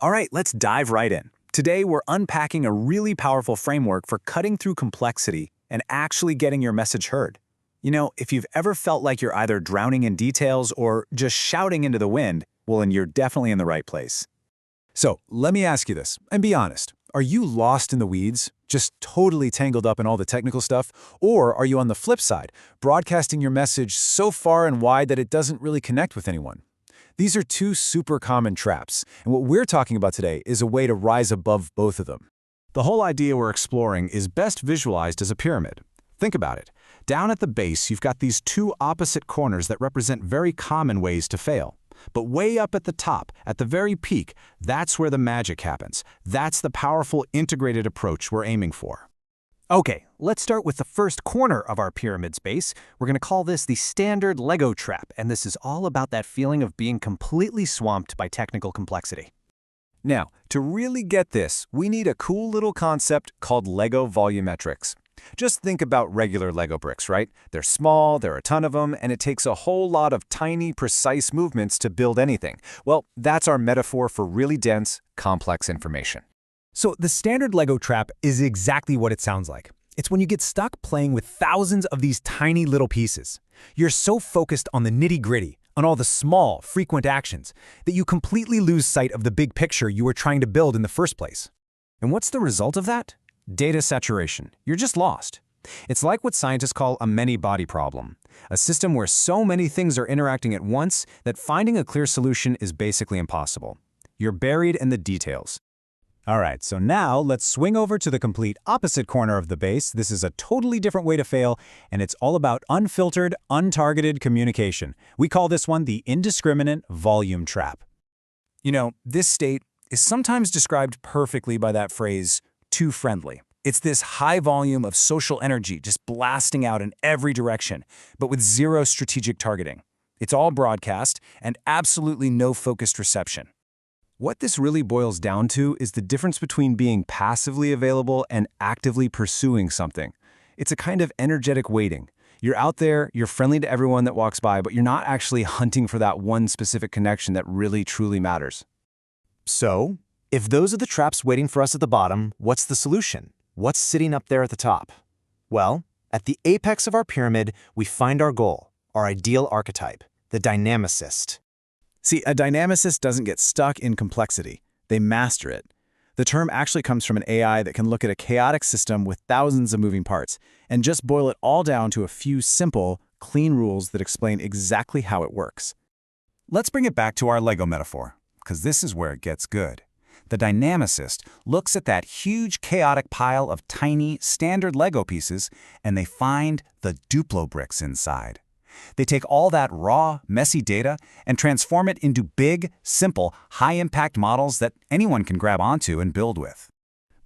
All right, let's dive right in. Today, we're unpacking a really powerful framework for cutting through complexity and actually getting your message heard. You know, if you've ever felt like you're either drowning in details or just shouting into the wind, well, then you're definitely in the right place. So, let me ask you this, and be honest. Are you lost in the weeds, just totally tangled up in all the technical stuff? Or are you on the flip side, broadcasting your message so far and wide that it doesn't really connect with anyone? These are two super common traps, and what we're talking about today is a way to rise above both of them. The whole idea we're exploring is best visualized as a pyramid. Think about it. Down at the base, you've got these two opposite corners that represent very common ways to fail. But way up at the top, at the very peak, that's where the magic happens. That's the powerful integrated approach we're aiming for. Okay, let's start with the first corner of our pyramid's base. We're going to call this the standard Lego trap, and this is all about that feeling of being completely swamped by technical complexity. Now, to really get this, we need a cool little concept called Lego volumetrics. Just think about regular Lego bricks, right? They're small, there are a ton of them, and it takes a whole lot of tiny, precise movements to build anything. Well, that's our metaphor for really dense, complex information. So the standard Lego trap is exactly what it sounds like. It's when you get stuck playing with thousands of these tiny little pieces. You're so focused on the nitty-gritty, on all the small, frequent actions, that you completely lose sight of the big picture you were trying to build in the first place. And what's the result of that? Data saturation. You're just lost. It's like what scientists call a many-body problem, a system where so many things are interacting at once that finding a clear solution is basically impossible. You're buried in the details. All right, so now let's swing over to the complete opposite corner of the base. This is a totally different way to fail, and it's all about unfiltered, untargeted communication. We call this one the indiscriminate volume trap. You know, this state is sometimes described perfectly by that phrase, too friendly. It's this high volume of social energy just blasting out in every direction, but with zero strategic targeting. It's all broadcast and absolutely no focused reception. What this really boils down to is the difference between being passively available and actively pursuing something. It's a kind of energetic waiting. You're out there, you're friendly to everyone that walks by, but you're not actually hunting for that one specific connection that really truly matters. So, if those are the traps waiting for us at the bottom, what's the solution? What's sitting up there at the top? Well, at the apex of our pyramid, we find our goal, our ideal archetype, the dynamicist. See, a dynamicist doesn't get stuck in complexity. They master it. The term actually comes from an AI that can look at a chaotic system with thousands of moving parts and just boil it all down to a few simple, clean rules that explain exactly how it works. Let's bring it back to our Lego metaphor, because this is where it gets good. The dynamicist looks at that huge chaotic pile of tiny, standard Lego pieces, and they find the Duplo bricks inside. They take all that raw, messy data and transform it into big, simple, high-impact models that anyone can grab onto and build with.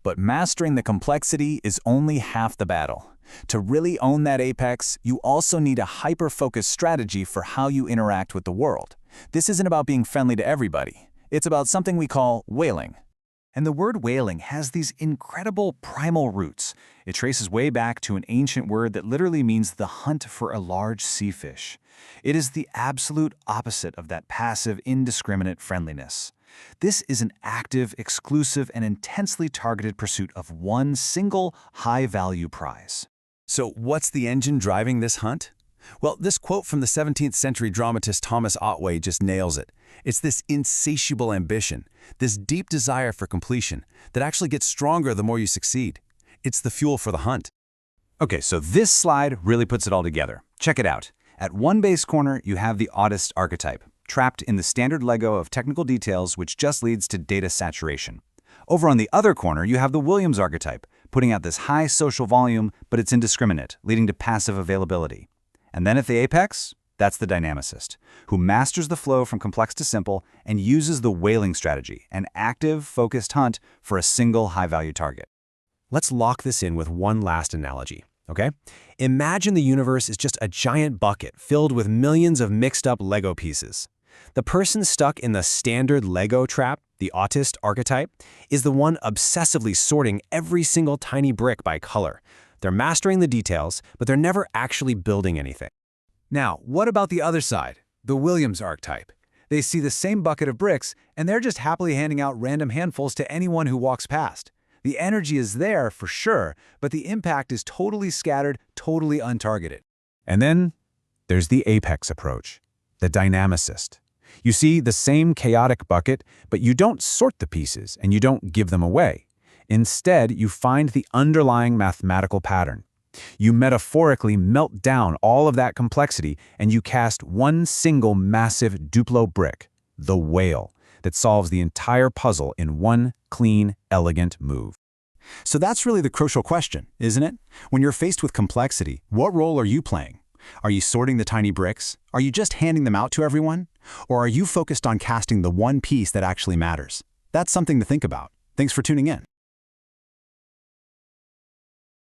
But mastering the complexity is only half the battle. To really own that apex, you also need a hyper-focused strategy for how you interact with the world. This isn't about being friendly to everybody. It's about something we call whaling. And the word whaling has these incredible primal roots. It traces way back to an ancient word that literally means the hunt for a large sea fish. It is the absolute opposite of that passive, indiscriminate friendliness. This is an active, exclusive, and intensely targeted pursuit of one single, high-value prize. So what's the engine driving this hunt? Well, this quote from the 17th century dramatist Thomas Otway just nails it. It's this insatiable ambition, this deep desire for completion, that actually gets stronger the more you succeed. It's the fuel for the hunt. Okay, so this slide really puts it all together. Check it out. At one base corner, you have the autist archetype, trapped in the standard Lego of technical details, which just leads to data saturation. Over on the other corner, you have the Williams archetype, putting out this high social volume, but it's indiscriminate, leading to passive availability. And then at the apex, that's the dynamicist, who masters the flow from complex to simple and uses the whaling strategy, an active, focused hunt for a single high-value target. Let's lock this in with one last analogy, okay? Imagine the universe is just a giant bucket filled with millions of mixed-up Lego pieces. The person stuck in the standard Lego trap, the autist archetype, is the one obsessively sorting every single tiny brick by color. They're mastering the details, but they're never actually building anything. Now, what about the other side, the Williams archetype? They see the same bucket of bricks, and they're just happily handing out random handfuls to anyone who walks past. The energy is there, for sure, but the impact is totally scattered, totally untargeted. And then there's the apex approach, the dynamicist. You see the same chaotic bucket, but you don't sort the pieces and you don't give them away. Instead, you find the underlying mathematical pattern. You metaphorically melt down all of that complexity and you cast one single massive Duplo brick, the whale, that solves the entire puzzle in one clean, elegant move. So that's really the crucial question, isn't it? When you're faced with complexity, what role are you playing? Are you sorting the tiny bricks? Are you just handing them out to everyone? Or are you focused on casting the one piece that actually matters? That's something to think about. Thanks for tuning in.